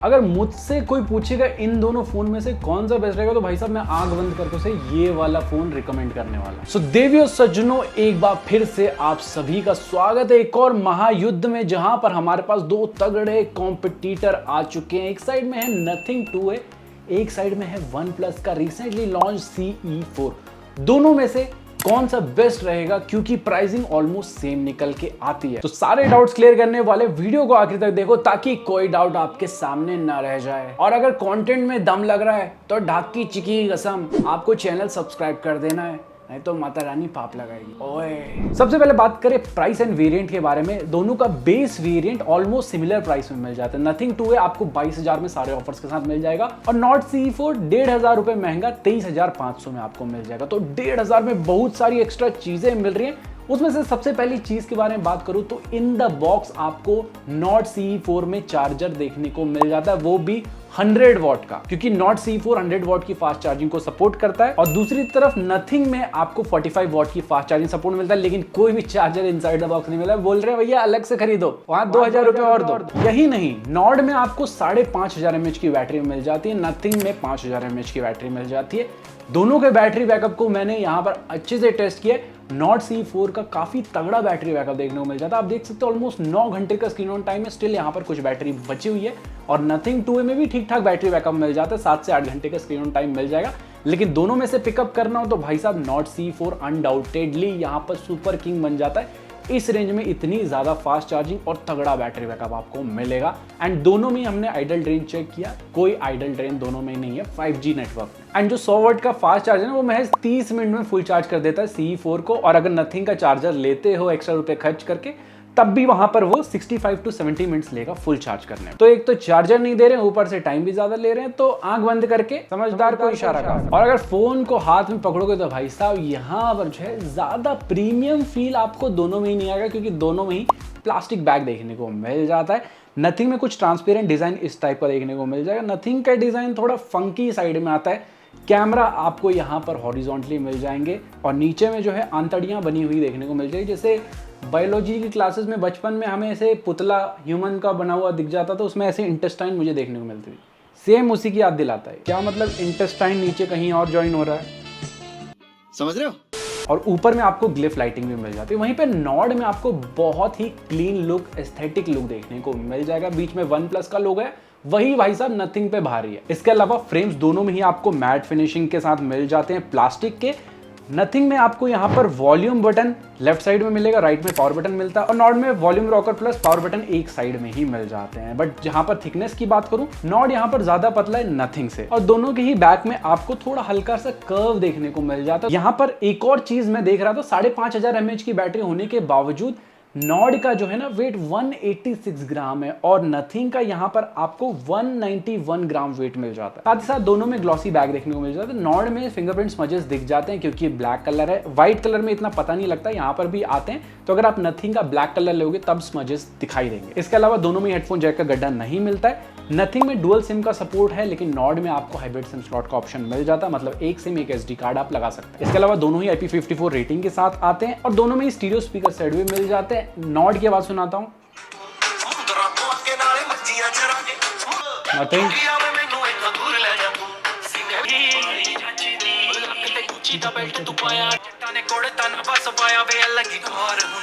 अगर मुझसे कोई पूछेगा इन दोनों फोन में से कौन सा बेस्ट रहेगा तो भाई साहब मैं आंख बंद करके उसे ये वाला फोन रिकमेंड करने वाला। सो देवियों सज्जनों, एक बार फिर से आप सभी का स्वागत है एक और महायुद्ध में, जहां पर हमारे पास दो तगड़े कॉम्पिटिटर आ चुके हैं। एक साइड में है नथिंग 2 है, एक साइड में है OnePlus का रिसेंटली लॉन्च CE4। दोनों में से कौन सा बेस्ट रहेगा, क्योंकि प्राइसिंग ऑलमोस्ट सेम निकल के आती है। तो सारे डाउट्स क्लियर करने वाले वीडियो को आखिर तक देखो ताकि कोई डाउट आपके सामने ना रह जाए। और अगर कंटेंट में दम लग रहा है तो ढाक की चिकी कसम आपको चैनल सब्सक्राइब कर देना है, नहीं तो माता रानी पाप लगाएगी। ओए सबसे पहले बात करें प्राइस एंड वेरिएंट के बारे में। दोनों का base variant almost similar price में मिल जाता है। नथिंग 2 है आपको 22,000 में सारे ऑफर्स के साथ मिल जाएगा, और नॉट CE4 1,500 रुपए महंगा 23,500 में आपको मिल जाएगा। तो 1,500 में बहुत सारी एक्स्ट्रा चीजें मिल रही हैं। उसमें से सबसे पहली चीज के बारे में बात करूं तो इन द बॉक्स आपको नॉट CE4 में चार्जर देखने को मिल जाता है, वो भी 100 वॉट का, क्योंकि नॉट CE4 100 वॉट की फास्ट चार्जिंग को सपोर्ट करता है। और दूसरी तरफ नथिंग में आपको 45 वॉट की फास्ट चार्जिंग सपोर्ट मिलता है, लेकिन कोई भी चार्जर इनसाइड द बॉक्स नहीं मिला। बोल रहे हैं भैया अलग से खरीदो, वहां 2,000 रुपए और दो। यही नहीं, नॉड में आपको 5,500 mAh की बैटरी मिल जाती है, नथिंग में 5,000 mAh की बैटरी मिल जाती है। दोनों के बैटरी बैकअप को मैंने यहाँ पर अच्छे से टेस्ट किया। नॉट CE4 का काफी तगड़ा बैटरी बैकअप देखने को मिल जाता है। आप देख सकते हो ऑलमोस्ट 9 घंटे का स्क्रीन ऑन टाइम है, स्टिल यहाँ पर कुछ बैटरी बची हुई है। और नथिंग 2 में भी ठीक ठाक बैटरी बैकअप मिल जाता है, 7 से 8 घंटे का स्क्रीन ऑन टाइम मिल जाएगा। लेकिन दोनों में से पिकअप करना हो तो भाई साहब नॉट CE4 अनडाउटेडली यहाँ पर सुपर किंग बन जाता है। इस रेंज में इतनी ज्यादा फास्ट चार्जिंग और तगड़ा बैटरी बैकअप आपको मिलेगा। एंड दोनों में हमने आइडल ड्रेन चेक किया, कोई आइडल ड्रेन दोनों में नहीं है 5G नेटवर्क में। एंड जो 100 वाट का फास्ट चार्जर है वो महज 30 मिनट में फुल चार्ज कर देता है CE4 को। और अगर नथिंग का चार्जर लेते हो एक्स्ट्रा रुपए खर्च करके, तब भी वहां पर वो 65 to 70 मिनट्स लेगा फुल चार्ज करने में। तो एक तो चार्जर नहीं दे रहे हैं, ऊपर से टाइम भी ज्यादा ले रहे हैं। तो आंख बंद करके समझदार को इशारा कर। और अगर फोन को हाथ में पकड़ोगे तो भाई साहब यहाँ पर जो है ज्यादा प्रीमियम फील आपको दोनों में ही नहीं आएगा, क्योंकि दोनों में ही प्लास्टिक बैग देखने को मिल जाता है। नथिंग में कुछ ट्रांसपेरेंट डिजाइन इस टाइप का देखने को मिल जाएगा। नथिंग का डिजाइन थोड़ा फंकी साइड में आता है। कैमरा आपको यहाँ पर हॉरिजॉन्टली मिल जाएंगे, और नीचे में जो है आंतड़ियां बनी हुई देखने को मिल जाएगी। जैसे बायोलॉजी की क्लासेस में बचपन में हमें ऐसे पुतला ह्यूमन का बना हुआ दिख जाता था, उसमें ऐसे इंटेस्टाइन मुझे देखने को मिलती थी। सेम उसी की याद दिलाता है। क्या मतलब इंटेस्टाइन नीचे कहीं और ज्वाइन हो रहा है, समझ रहे हो? और ऊपर में आपको ग्लिफ लाइटिंग भी मिल जाती है। वहीं पे नॉड में आपको बहुत ही क्लीन लुक, एस्थेटिक लुक देखने को मिल जाएगा। बीच में OnePlus का लोगो है, वही भाई साहब नथिंग पे भारी है। इसके अलावा फ्रेम्स दोनों में ही आपको मैट फिनिशिंग के साथ मिल जाते हैं प्लास्टिक के। नथिंग में आपको यहाँ पर वॉल्यूम बटन लेफ्ट साइड में मिलेगा, राइट में पावर बटन मिलता है। और नॉड में volume rocker plus power button एक साइड में ही मिल जाते हैं। बट जहां पर थिकनेस की बात करूं, नॉड यहाँ पर ज्यादा पतला है नथिंग से। और दोनों के ही बैक में आपको थोड़ा हल्का सा कर्व देखने को मिल जाता है। यहाँ पर एक और चीज मैं देख रहा था, 5,500 mAh की बैटरी होने के बावजूद नॉड का जो है ना वेट 186 ग्राम है, और नथिंग का यहाँ पर आपको 191 ग्राम वेट मिल जाता है। साथ ही साथ दोनों में ग्लॉसी बैग देखने को मिल जाता है। नॉड में फिंगरप्रिंट स्मजेस दिख जाते हैं, क्योंकि ब्लैक कलर है। व्हाइट कलर में इतना पता नहीं लगता, यहाँ पर भी आते हैं। तो अगर आप नथिंग का ब्लैक कलर लोगे तब स्मजेस दिखाई देंगे। इसके अलावा दोनों में हेडफोन जैक का गड्ढा नहीं मिलता है। नथिंग में डुअल सिम का सपोर्ट है, लेकिन नॉड में आपको हाइब्रिड सिम स्लॉट का ऑप्शन मिल जाता है, मतलब एक सिम एक SD कार्ड आप लगा सकते हैं। इसके अलावा दोनों ही IP54 रेटिंग के साथ आते हैं, और दोनों में ही स्टीरियो स्पीकर सेट भी मिल जाते हैं। नॉड की आवाज सुनाता हूँ, नथिंग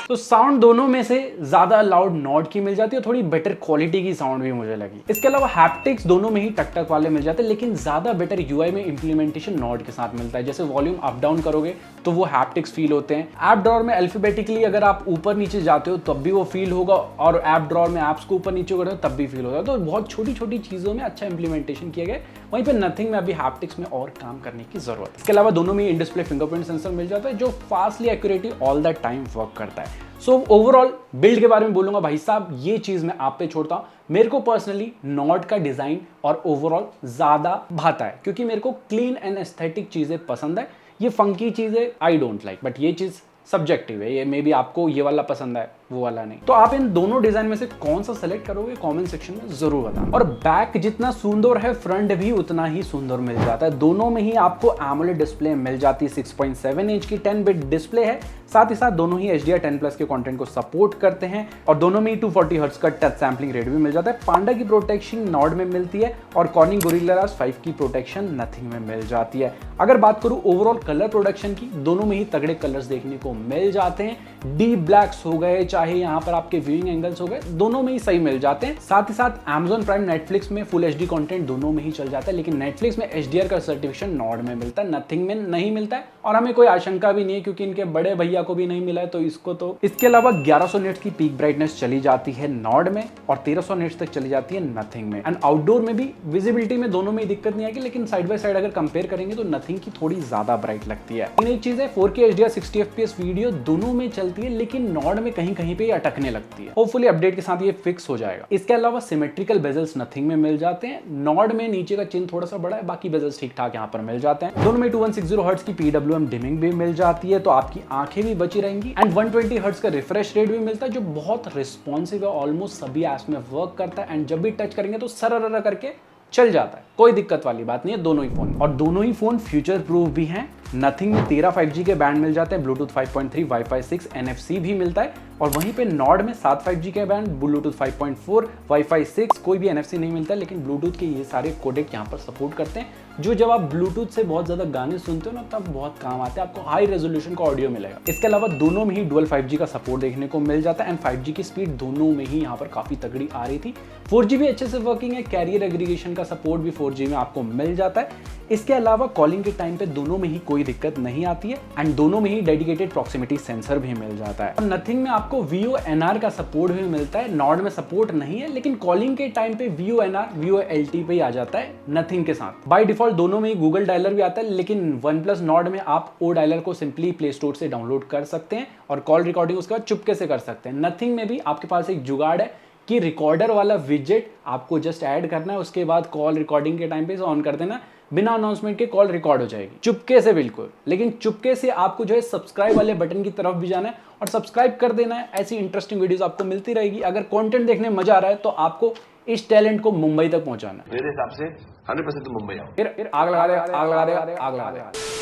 तो साउंड दोनों में से ज्यादा लाउड नॉड की मिल जाती है, और थोड़ी बेटर क्वालिटी की साउंड भी मुझे लगी। इसके अलावा हैप्टिक्स दोनों में ही टक टक वाले मिल जाते हैं, लेकिन ज्यादा बेटर UI में इंप्लीमेंटेशन नॉड के साथ मिलता है। जैसे वॉल्यूम अप डाउन करोगे तो वो हैप्टिक्स फील होते हैं। ऐप ड्रॉअर में अल्फाबेटिकली अगर आप ऊपर नीचे जाते हो तब भी वो फील होगा, और ऐप ड्रॉअर में ऐप्स को ऊपर नीचे करते हो तब भी फील होगा। तो बहुत छोटी छोटी चीजों में अच्छा इंप्लीमेंटेशन किया गया। वहीं पे नथिंग में अभी हैप्टिक्स में और काम करने की जरूरत है। इसके अलावा दोनों में इन डिस्प्ले फिंगरप्रिंट सेंसर मिल जाता है, जो fastly accurately all the time work करता है। सो ओवरऑल बिल्ड के बारे में बोलूंगा भाई साहब, ये चीज मैं आप पे छोड़ता हूं। मेरे को पर्सनली नॉड का डिजाइन और ओवरऑल ज्यादा भाता है, क्योंकि मेरे को क्लीन एंड एस्थेटिक चीजें पसंद है। ये फंकी चीजें आई डोंट लाइक, बट ये चीज सब्जेक्टिव है। ये मे बी आपको ये वाला पसंद है, वो वाला नहीं। तो आप इन दोनों डिजाइन में से कौन सा सेलेक्ट करोगे कमेंट सेक्शन में जरूर बताना। और बैक जितना सुंदर है फ्रंट भी उतना ही सुंदर मिल जाता है। दोनों में ही आपको AMOLED डिस्प्ले मिल जाती है। 6.7 इंच की 10 बिट डिस्प्ले है। साथ ही साथ दोनों ही HDR10+ के कंटेंट को सपोर्ट करते हैं और दोनों में ही 240 हर्ट्ज का टच सैम्पलिंग रेट भी मिल जाता है। पांडा की प्रोटेक्शन नॉर्ड में मिलती है और कॉर्निंग गोरिल्ला ग्लास 5 की प्रोटेक्शन नथिंग में मिल जाती है। अगर बात करूं ओवरऑल कलर प्रोडक्शन की, दोनों में ही तगड़े कलर्स देखने को मिल जाते हैं। डीप ब्लैक्स हो गए, चाहे यहाँ पर आपके व्यूइंग एंगल्स हो गए, दोनों में ही सही मिल जाते हैं। साथ ही साथ Amazon प्राइम नेटफ्लिक्स में फुल HD कंटेंट दोनों में ही चल जाता है, लेकिन नेटफ्लिक्स में HDR का सर्टिफिकेशन नॉर्ड में मिलता है, नथिंग में नहीं मिलता है। और हमें कोई आशंका भी नहीं है क्योंकि इनके बड़े भैया को भी नहीं मिला है, तो इसको तो। इसके अलावा 1100 निट्स की पीक ब्राइटनेस चली जाती है नॉर्ड में और 1300 निट्स तक चली जाती है नथिंग में। एंड आउटडोर में भी विजिबिलिटी में दोनों में ही दिक्कत नहीं आएगी, लेकिन साइड बाय साइड अगर कंपेयर करेंगे तो नथिंग की थोड़ी ज्यादा ब्राइट लगती है। लेकिन एक चीज है 4K HDR 60 FPS वीडियो दोनों में चलती है, लेकिन नॉर्ड में कहीं कहीं पे अटकने लगती है। होपफुली अपडेट के साथ ये फिक्स हो जाएगा। इसके अलावा सिमेट्रिकल बेजल्स नथिंग में मिल जाते हैं। नॉर्ड में नीचे का चिन्ह थोड़ा सा बड़ा है, बाकी बेजल्स ठीक ठाक यहाँ पर मिल जाते हैं। दोनों में 2160 हर्ट्ज की PWM डिमिंग भी मिल जाती है, तो आपकी आंखें भी बची रहेंगी। एंड 120 हर्ट्ज का रिफ्रेश रेट भी मिलता है, जो बहुत रिस्पॉन्सिव है, ऑलमोस्ट सभी ऐप्स में वर्क करता है। एंड जब भी टच करेंगे तो सरर करके चल जाता है, कोई दिक्कत वाली बात नहीं है दोनों ही फोन। और दोनों ही फोन फ्यूचर प्रूफ भी हैं। नथिंग में 13 5G के बैंड मिल जाते हैं, ब्लूटूथ 5.3, वाईफाई 6, NFC भी मिलता है। और वहीं पे नॉर्ड में 7 5G के बैंड, ब्लूटूथ 5.4, वाईफाई 6, कोई भी NFC नहीं मिलता है, लेकिन ब्लूटूथ के ये सारे कोडेक यहाँ पर सपोर्ट करते हैं, जो जब आप ब्लूटूथ से बहुत ज्यादा गाने सुनते हो ना तब बहुत काम आते हैं, आपको हाई रेजोल्यूशन का ऑडियो मिलेगा। इसके अलावा दोनों में ही डुअल 5G का सपोर्ट देखने को मिल जाता है। एंड 5G की स्पीड दोनों में ही यहाँ पर काफी तगड़ी आ रही थी। 4G भी अच्छे से वर्किंग है, कैरियर एग्रीगेशन का सपोर्ट भी 4G में आपको मिल जाता है। इसके अलावा कॉलिंग के टाइम पे दोनों में ही कोई दिक्कत नहीं आती है। एंड दोनों में ही डेडिकेटेड प्रॉक्सिमिटी सेंसर भी मिल जाता है। और नथिंग में आपको VoNR का सपोर्ट भी मिलता है। नॉर्ड में सपोर्ट नहीं है, लेकिन कॉलिंग के टाइम पे VoNR VoLT पे आ जाता है नथिंग के साथ। बाय डिफॉल्ट दोनों में ही गूगल डायलर भी आता है, लेकिन OnePlus नॉर्ड में आप ओ डायलर को सिंपली प्ले स्टोर से डाउनलोड कर सकते हैं और कॉल रिकॉर्डिंग उसके बाद चुपके से कर सकते हैं। नथिंग में भी आपके पास एक जुगाड़ है कि रिकॉर्डर वाला विजेट आपको जस्ट ऐड करना है, उसके बाद कॉल रिकॉर्डिंग के टाइम पे ऑन कर देना, बिना अनाउंसमेंट के कॉल रिकॉर्ड हो जाएगी चुपके से, बिल्कुल। लेकिन चुपके से आपको जो है सब्सक्राइब वाले बटन की तरफ भी जाना है और सब्सक्राइब कर देना है। ऐसी इंटरेस्टिंग वीडियोस आपको मिलती रहेगी। अगर कंटेंट देखने में मजा आ रहा है तो आपको इस टैलेंट को मुंबई तक पहुंचाना है। मेरे हिसाब से 100% तो मुंबई आओ, फिर आग लगा दे, आग लगा दे, आग लगा दे।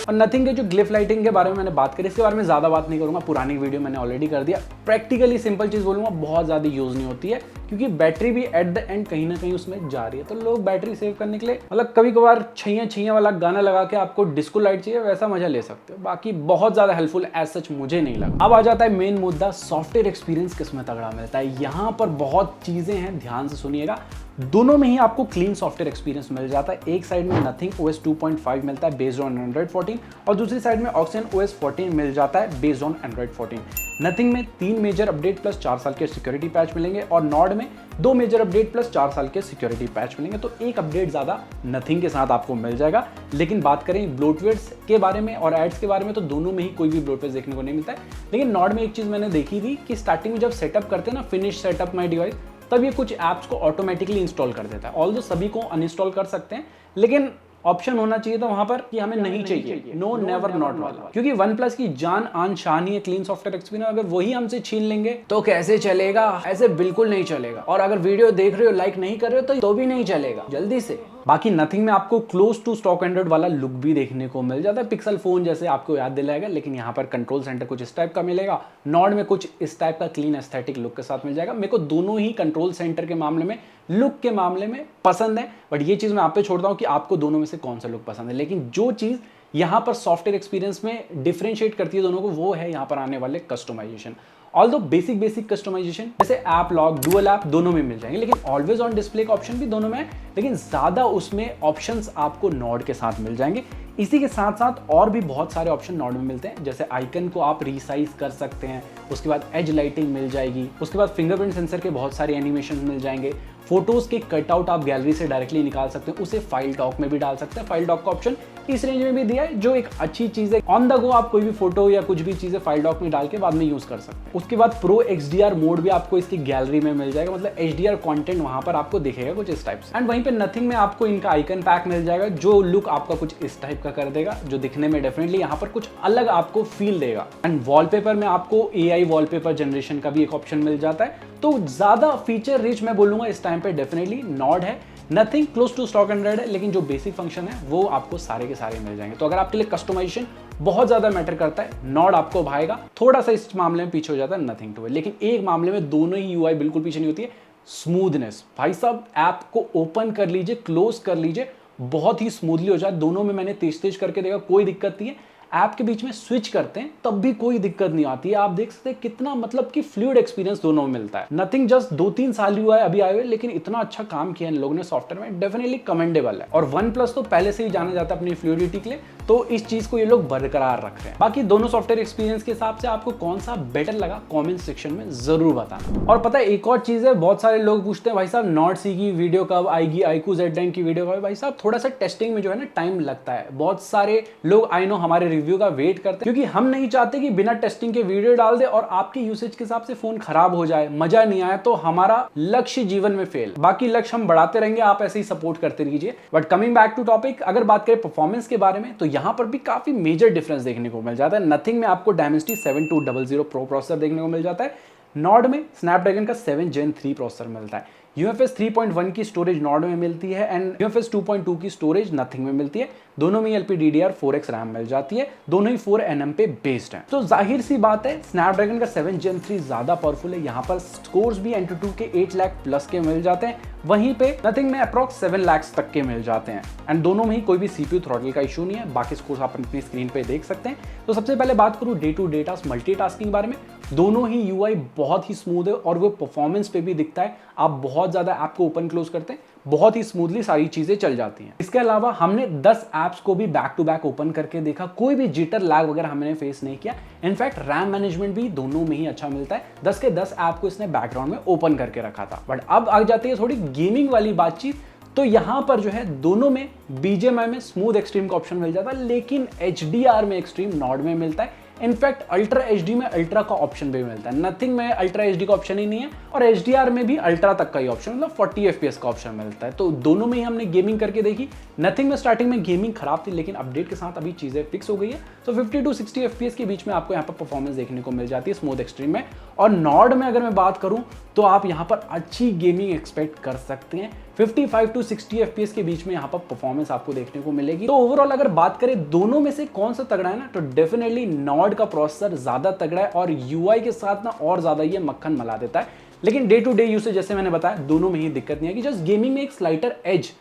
और नथिंग के जो ग्लिफ लाइटिंग के बारे में मैंने बात करी, इसके बारे में ज्यादा बात नहीं करूंगा, पुरानी वीडियो मैंने ऑलरेडी कर दिया। प्रैक्टिकली सिंपल चीज बोलूंगा, बहुत ज्यादा यूज नहीं होती है क्योंकि बैटरी भी एट द एंड कहीं ना कहीं उसमें जा रही है, तो लोग बैटरी सेव करने के लिए मतलब कभी कभार छैया वाला गाना लगा के आपको डिस्को लाइट चाहिए वैसा मजा ले सकते हो। बाकी बहुत ज्यादा हेल्पफुल एज सच मुझे नहीं लगा। अब आ जाता है मेन मुद्दा, सॉफ्टवेयर एक्सपीरियंस किसमें तगड़ा मिलता है। यहाँ पर बहुत चीजें हैं, ध्यान से सुनिएगा। दोनों में ही आपको क्लीन सॉफ्टवेयर एक्सपीरियंस मिल जाता है। एक साइड में नथिंग OS 2.5 मिलता है बेस्ड ऑन Android 14 और दूसरी साइड में Oxygen OS 14 मिल जाता है बेस्ड ऑन Android 14। नथिंग में 3 मेजर अपडेट प्लस 4 साल के सिक्योरिटी पैच मिलेंगे और नॉर्ड में 2 मेजर अपडेट प्लस 4 साल के सिक्योरिटी पैच मिलेंगे, तो एक अपडेट ज्यादा नथिंग के साथ आपको मिल जाएगा। लेकिन बात करें ब्लोटवेयर्स के बारे में और एड्स के बारे में, तो दोनों में ही कोई भी ब्लोटवेयर देखने को नहीं मिलता है। लेकिन नॉर्ड में एक चीज मैंने देखी थी कि स्टार्टिंग में जब सेटअप करते हैं ना, फिनिश सेटअप माई डिवाइस, तब ये कुछ ऐप्स को ऑटोमेटिकली इंस्टॉल कर देता है। ऑल्दो सभी को अनइंस्टॉल कर सकते हैं, लेकिन ऑप्शन होना चाहिए था वहां पर कि हमें नहीं चाहिए, नो नेवर नॉट वाला। क्योंकि OnePlus की जान आन शान ही है क्लीन सॉफ्टवेयर एक्सपीरियंस, अगर वही हमसे छीन लेंगे तो कैसे चलेगा, ऐसे बिल्कुल नहीं चलेगा। और अगर वीडियो देख रहे हो लाइक नहीं कर रहे हो तो भी नहीं चलेगा जल्दी से। बाकी नथिंग में आपको क्लोज टू स्टॉक एंड्रॉइड वाला लुक भी देखने को मिल जाता है, पिक्सल फोन जैसे आपको याद दिलाएगा, लेकिन यहाँ पर कंट्रोल सेंटर कुछ इस टाइप का मिलेगा, नॉर्ड में कुछ इस टाइप का क्लीन एस्थेटिक लुक के साथ मिल जाएगा। मेरे को दोनों ही कंट्रोल सेंटर के मामले में, लुक के मामले में पसंद है, बट ये चीज मैं आप पे छोड़ता हूँ कि आपको दोनों में से कौन सा लुक पसंद है। लेकिन जो चीज यहाँ पर सॉफ्टवेयर एक्सपीरियंस में डिफरेंशिएट करती है दोनों को, वो है यहाँ पर आने वाले कस्टमाइजेशन। ऑल्दो बेसिक कस्टमाइजेशन जैसे ऐप लॉक, डुअल ऐप दोनों में मिल जाएंगे, लेकिन ऑलवेज ऑन डिस्प्ले का ऑप्शन भी दोनों में है, लेकिन ज्यादा उसमें ऑप्शंस आपको नॉर्ड के साथ मिल जाएंगे। इसी के साथ साथ और भी बहुत सारे ऑप्शन नॉर्ड में मिलते हैं, जैसे आइकन को आप रीसाइज कर सकते हैं, उसके बाद एज लाइटिंग मिल जाएगी, उसके बाद फिंगरप्रिंट सेंसर के बहुत सारे एनिमेशन मिल जाएंगे, फोटोज के कटआउट आप गैलरी से डायरेक्टली निकाल सकते हैं, उसे फाइल डॉक में भी डाल सकते हैं। फाइल डॉक का ऑप्शन इस रेंज में भी दिया है, जो एक अच्छी चीज है। ऑन द गो आप कोई भी फोटो या कुछ भी चीजें फाइल डॉक में डाल के बाद में यूज कर सकते हैं। उसके बाद प्रो XDR मोड भी आपको इसकी गैलरी में मिल जाएगा, मतलब HDR कंटेंट वहां पर आपको दिखेगा कुछ इस टाइप से। एंड वहीं पे नथिंग में आपको इनका आइकन पैक मिल जाएगा, जो लुक आपका कुछ इस टाइप का कर देगा, जो दिखने में डेफिनेटली यहाँ पर कुछ अलग आपको फील देगा। एंड वॉलपेपर में आपको AI वॉलपेपर जनरेशन का भी एक ऑप्शन मिल जाता है। तो ज्यादा फीचर रिच मैं बोलूंगा इस टाइम पे डेफिनेटली नॉर्ड है। Nothing close to stock Android है, लेकिन जो बेसिक फंक्शन है वो आपको सारे के सारे मिल जाएंगे। तो अगर आपके लिए कस्टमाइजेशन बहुत ज्यादा मैटर करता है, नॉर्ड आपको भाएगा। थोड़ा सा इस मामले में पीछे हो जाता है नथिंग टू है, लेकिन एक मामले में दोनों ही UI बिल्कुल पीछे नहीं होती है, स्मूथनेस। भाई साहब ऐप को ओपन कर लीजिए, क्लोज कर लीजिए, बहुत ही स्मूथली हो जाए। दोनों में मैंने तेज तेज करके देखा, कोई दिक्कत नहीं है। ऐप के बीच में स्विच करते हैं तब भी कोई दिक्कत नहीं आती है। आप देख सकते हैं कितना मतलब कि फ्लूइड एक्सपीरियंस दोनों में मिलता है। नथिंग जस्ट 2-3 साल हुआ है अभी आए हुए, लेकिन इतना अच्छा काम किया इन लोगों ने सॉफ्टवेयर में, डेफिनेटली कमेंडेबल है। और OnePlus तो पहले से ही जाना जाता है अपनी फ्लूइडिटी के लिए, तो इस चीज को ये लोग बरकरार रख रहे हैं। बाकी दोनों सॉफ्टवेयर एक्सपीरियंस के हिसाब से आपको कौन सा बेटर लगा कमेंट सेक्शन में जरूर बताना। और पता है एक और चीज है, बहुत सारे लोग पूछते हैं भाई साहब नॉर्ड सी की वीडियो कब आएगी, iQOO Z9 की वीडियो कब। भाई साहब थोड़ा सा टेस्टिंग में जो है ना टाइम लगता है। बहुत सारे लोग आई नो हमारे रिव्यू का वेट करते हैं, क्योंकि हम नहीं चाहते कि बिना टेस्टिंग के वीडियो डाल दे और आपके यूसेज के हिसाब से फोन खराब हो जाए, मजा नहीं आया, तो हमारा लक्ष्य जीवन में फेल। बाकी लक्ष्य हम बढ़ाते रहेंगे, आप ऐसे ही सपोर्ट करते रहिए। But coming back to topic, अगर बात करें परफॉर्मेंस के बारे में, तो यहां पर भी काफी मेजर डिफरेंस देखने को मिल जाता है। नथिंग में आपको Dimensity 7200 प्रो प्रोसेसर देखने को मिल जाता है। नॉर्ड में स्नैपड्रैगन का 7 Gen 3 प्रोसेसर मिलता है। UFS 3.1 की स्टोरेज नॉर्ड में मिलती है एंड UFS 2.2 की स्टोरेज नथिंग में मिलती है। दोनों में LPDDR4X रैम मिल जाती है, दोनों ही 4nm पे बेस्ड है। तो जाहिर सी बात है स्नैपड्रैगन का 7 Gen 3 ज्यादा पावरफुल है। यहाँ पर स्कोर्स भी Antutu के 8 लाख प्लस के मिल जाते हैं, वहीं पे नथिंग में अप्रॉक्स 7 लाख तक के मिल जाते हैं। एंड दोनों में ही कोई भी CPU थ्रॉटल का इशू नहीं है। बाकी स्कोर्स आप अपनी स्क्रीन पे देख सकते हैं। तो सबसे पहले बात करूं day to day task multitasking बारे में, दोनों ही UI बहुत ही स्मूथ है और वो परफॉर्मेंस पे भी दिखता है। आप बहुत ज्यादा ऐप को ओपन क्लोज करते हैं, बहुत ही स्मूथली सारी चीजें चल जाती हैं। इसके अलावा हमने 10 ऐप्स को भी बैक टू बैक ओपन करके देखा, कोई भी जिटर लैग वगैरह हमने फेस नहीं किया। इनफैक्ट रैम मैनेजमेंट भी दोनों में ही अच्छा मिलता है। 10 के 10 ऐप को इसने बैकग्राउंड में ओपन करके रखा था। बट अब आ जाती है थोड़ी गेमिंग वाली बातचीत, तो यहां पर जो है दोनों में BGMI में स्मूथ एक्सट्रीम का ऑप्शन मिल जाता है, लेकिन HDR में एक्सट्रीम नॉर्ड में मिलता है। इनफैक्ट अल्ट्रा HD में अल्ट्रा का ऑप्शन भी मिलता है। नथिंग में अल्ट्रा HD का ऑप्शन ही नहीं है और HDR में भी अल्ट्रा तक का ही ऑप्शन, मतलब 40 FPS का ऑप्शन मिलता है। तो दोनों में ही हमने गेमिंग करके देखी। नथिंग में स्टार्टिंग में गेमिंग खराब थी, लेकिन अपडेट के साथ अभी चीजें फिक्स हो गई है। तो 50 to 60 FPS के बीच में आपको यहाँ पर परफॉर्मेंस देखने को मिल जाती है स्मूथ एक्सट्रीम में। और नॉर्ड में अगर मैं बात करूं तो आप यहाँ पर अच्छी गेमिंग एक्सपेक्ट कर सकते हैं। 55 to 60 FPS के बीच में यहाँ पर परफॉर्मेंस आपको देखने को मिलेगी। तो ओवरऑल अगर बात करें दोनों में से कौन सा तगड़ा है ना, तो डेफिनेटली नॉर्ड का प्रोसेसर ज्यादा तगड़ा है और UI के साथ ना और ज्यादा ये मक्खन मला देता है। लेकिन डे टू डे यूसेज जैसे मैंने बताया दोनों में ही दिक्कत नहीं है कि जस्ट गेमिंग में एक स्लाइटर एज,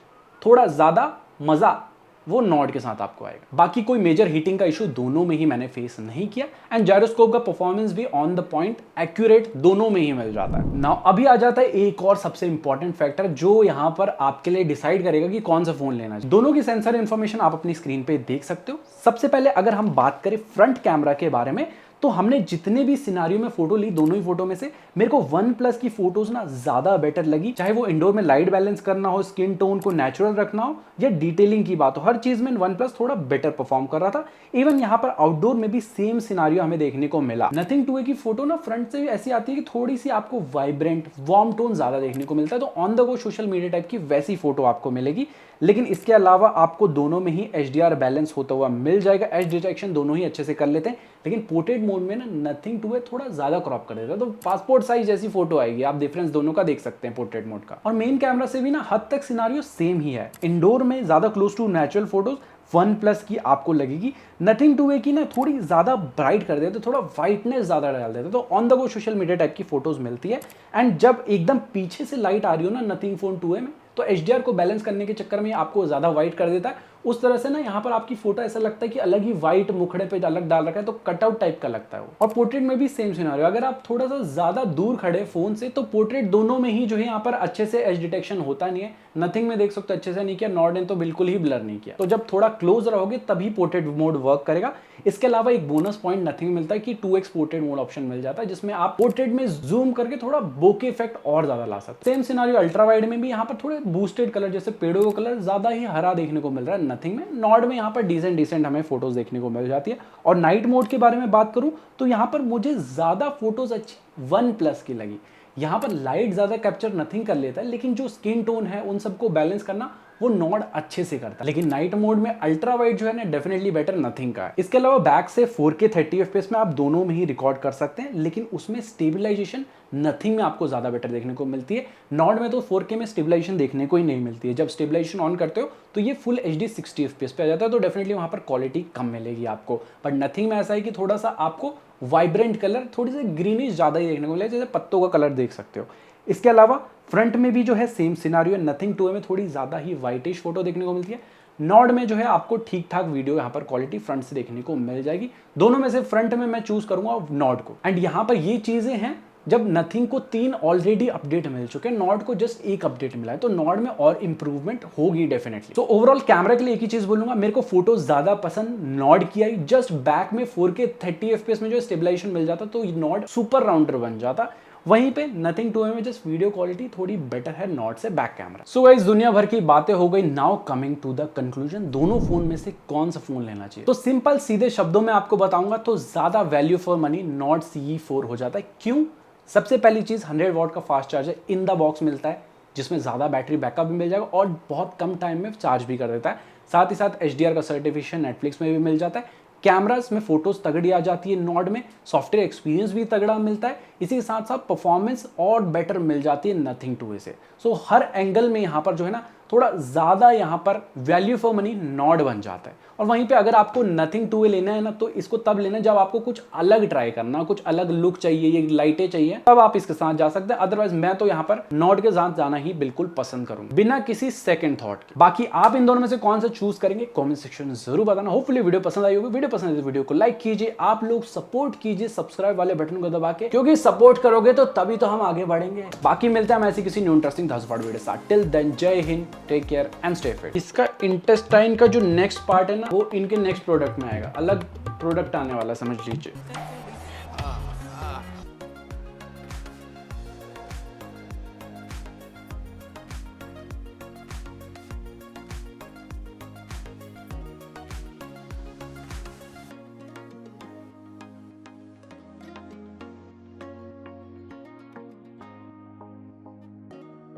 थोड़ा ज्यादा मजा वो नॉर्ड के साथ आपको आएगा। बाकी कोई मेजर हीटिंग का इशू दोनों में ही मैंने फेस नहीं किया। एंड जायरोस्कोप का परफॉर्मेंस भी ऑन द पॉइंट एक्यूरेट दोनों में ही मिल जाता है। नाउ अभी आ जाता है एक और सबसे इंपॉर्टेंट फैक्टर जो यहां पर आपके लिए डिसाइड करेगा कि कौन सा फोन लेना है। दोनों की सेंसर इंफॉर्मेशन आप अपनी स्क्रीन पे देख सकते हो। सबसे पहले अगर हम बात करें फ्रंट कैमरा के बारे में, तो हमने जितने भी सिनारियो में फोटो ली, दोनों ही फोटो में से मेरे को OnePlus की फोटोज ना ज्यादा बेटर लगी। चाहे वो इंडोर में लाइट बैलेंस करना हो, स्किन टोन को नेचुरल रखना हो या डिटेलिंग की बात हो, हर चीज में OnePlus थोड़ा बेटर परफॉर्म कर रहा था। इवन यहाँ पर आउटडोर में भी सेम सिनारियो हमें देखने को मिला। नथिंग 2A की फोटो ना फ्रंट से ऐसी आती है कि थोड़ी सी आपको वाइब्रेंट वार्म टोन ज्यादा देखने को मिलता है, तो on the go social media type की वैसी फोटो आपको मिलेगी। लेकिन इसके अलावा आपको दोनों में ही HDR बैलेंस होता हुआ मिल जाएगा। एज डिटेक्शन दोनों ही अच्छे से कर लेते हैं, लेकिन पोर्ट्रेट मोड में ना नथिंग 2A थोड़ा ज्यादा क्रॉप कर देता है, तो पासपोर्ट साइज जैसी फोटो आएगी। आप डिफरेंस दोनों का देख सकते हैं पोर्ट्रेट मोड का। और मेन कैमरा से भी ना हद तक सिनारियो सेम ही है। इंडोर में ज्यादा close to natural photos OnePlus की आपको लगेगी। नथिंग 2A की ना थोड़ी ज्यादा ब्राइट कर देते, थोड़ा वाइटनेस ज्यादा डाल देते, तो on the go social media type की फोटोज मिलती है। एंड जब एकदम पीछे से लाइट आ रही हो ना नथिंग फोन 2A में, तो HDR को बैलेंस करने के चक्कर में आपको ज्यादा वाइट कर देता है। उस तरह से ना यहाँ पर आपकी फोटो ऐसा लगता है कि अलग ही व्हाइट मुखड़े पे अलग डाल रखा है, तो कटआउट टाइप का लगता है वो। और पोर्ट्रेट में भी सेम सिनेरियो, अगर आप थोड़ा सा ज्यादा दूर खड़े फोन से, तो पोर्ट्रेट दोनों में ही जो है यहाँ पर अच्छे से एज डिटेक्शन होता नहीं है। नथिंग में देख सकते अच्छे से नहीं किया, नॉर्ड ने तो बिल्कुल ही ब्लर नहीं किया। तो जब थोड़ा क्लोज रहोगे तभी पोर्ट्रेट मोड वर्क करेगा। इसके अलावा एक बोनस पॉइंट नथिंग में मिलता है कि 2x पोर्ट्रेट मोड ऑप्शन मिल जाता है, जिसमें आप पोर्ट्रेट में जूम करके थोड़ा बोके इफेक्ट और ज्यादा ला सकते हैं। सेम सिनेरियो अल्ट्रा वाइड में भी यहाँ पर थोड़े बूस्टेड कलर, जैसे पेड़ों का कलर ज्यादा ही हरा देखने को मिल रहा है नथिंग में। नॉर्ड में यहाँ पर डिसेंट हमें फोटोज देखने को मिल जाती है। और नाइट मोड के बारे में बात करूँ तो यहाँ पर मुझे ज़्यादा फोटोज अच्छी OnePlus की लगी। यहाँ पर लाइट ज़्यादा कैप्चर नथिंग कर लेता है, लेकिन जो स्किन टोन है उन सबको बैलेंस करना वो नॉर्ड अच्छे से करता है। लेकिन नाइट मोड में अल्ट्रा वाइड जो है ना डेफिनेटली बेटर नथिंग का है। इसके अलावा बैक से 4K 30 FPS में आप दोनों में ही रिकॉर्ड कर सकते हैं, लेकिन उसमें स्टेबलाइजेशन नथिंग में आपको ज़्यादा बेटर देखने को मिलती है। नॉर्ड में तो 4K में स्टेबलाइजेशन देखने को ही नहीं मिलती है। जब स्टेबलाइजेशन ऑन करते हो तो ये फुल HD 60 FPS पे आ जाता है, तो डेफिनेटली वहाँ पर क्वालिटी कम मिलेगी आपको। बट नथिंग में ऐसा है कि थोड़ा सा आपको वाइब्रेंट कलर, थोड़ी सी ग्रीनिश ज़्यादा ही देखने को मिलेगा, जैसे पत्तों का कलर देख सकते हो। इसके अलावा फ्रंट में भी जो है सेम सिनारियो, नथिंग 2 में थोड़ी ज़्यादा ही वाइटिश फोटो देखने को मिलती है। नॉर्ड में जो है आपको ठीक ठाक वीडियो यहाँ पर क्वालिटी फ्रंट से देखने को मिल जाएगी। दोनों में से फ्रंट में मैं चूज करूंगा नॉर्ड को। एंड यहाँ पर ये चीज़ें हैं, जब नथिंग को 3 ऑलरेडी अपडेट मिल चुके हैं, नॉर्ड को जस्ट 1 अपडेट मिला है, तो नॉर्ड में और इंप्रूवमेंट होगी डेफिनेटली। तो ओवरऑल कैमरा के लिए एक ही चीज बोलूंगा, मेरे को फोटो ज्यादा पसंद नॉर्ड की आई। जस्ट बैक में 4K 30 FPS में जो स्टेबलाइजेशन मिल जाता तो नॉर्ड सुपर राउंडर बन जाता। वहीं पे नथिंग 2 में जस्ट वीडियो क्वालिटी थोड़ी बेटर है नॉर्ड से बैक कैमरा। सो गाइस, दुनिया भर की बातें हो गई। Now coming to the conclusion, दोनों फोन में से कौन सा फोन लेना चाहिए। तो सिंपल सीधे शब्दों में आपको बताऊंगा तो ज्यादा value for money Nord CE4 हो जाता है। क्यों? सबसे पहली चीज 100 वॉट का fast charger in the box मिलता है, जिसमें ज्यादा बैटरी बैकअप भी मिल जाएगा और बहुत कम टाइम में चार्ज भी कर देता है। साथ ही साथ HDR का सर्टिफिकेशन नेटफ्लिक्स में भी मिल जाता है। कैमरास में फोटोज तगड़ी आ जाती है नॉर्ड में, सॉफ्टवेयर एक्सपीरियंस भी तगड़ा मिलता है, इसी के साथ साथ परफॉर्मेंस और बेटर मिल जाती है नथिंग 2 से। सो हर एंगल में यहाँ पर जो है ना थोड़ा ज़्यादा यहाँ पर वैल्यू फॉर मनी नॉर्ड बन जाता है। और वहीं पे अगर आपको नथिंग 2 लेना है ना, तो इसको तब लेना है जब आपको कुछ अलग ट्राई करना, कुछ अलग लुक चाहिए, ये लाइटें चाहिए, तब आप इसके साथ जा सकते हैं। अदरवाइज मैं तो यहाँ पर नॉर्ड के साथ जाना ही बिल्कुल पसंद करूंगा, बिना किसी सेकंड थॉट के। बाकी आप इन दोनों में से कौन सा चूज करेंगे कॉमेंट सेक्शन में जरूर बताना। होपफुली वीडियो पसंद आई होगी। वीडियो पसंद है तो वीडियो को लाइक कीजिए, आप लोग सपोर्ट कीजिए सब्सक्राइब वाले बटन को दबा के, क्योंकि सपोर्ट करोगे तो तभी तो हम आगे बढ़ेंगे। बाकी मिलते हैं हम ऐसी किसी न्यू इंटरेस्टिंग 10 वीडियो के साथ। Till then Jai Hind, take care and stay fit. इसका इंटेस्टाइन का जो नेक्स्ट पार्ट है ना, वो इनके नेक्स्ट प्रोडक्ट में आएगा, अलग प्रोडक्ट आने वाला समझ लीजिए।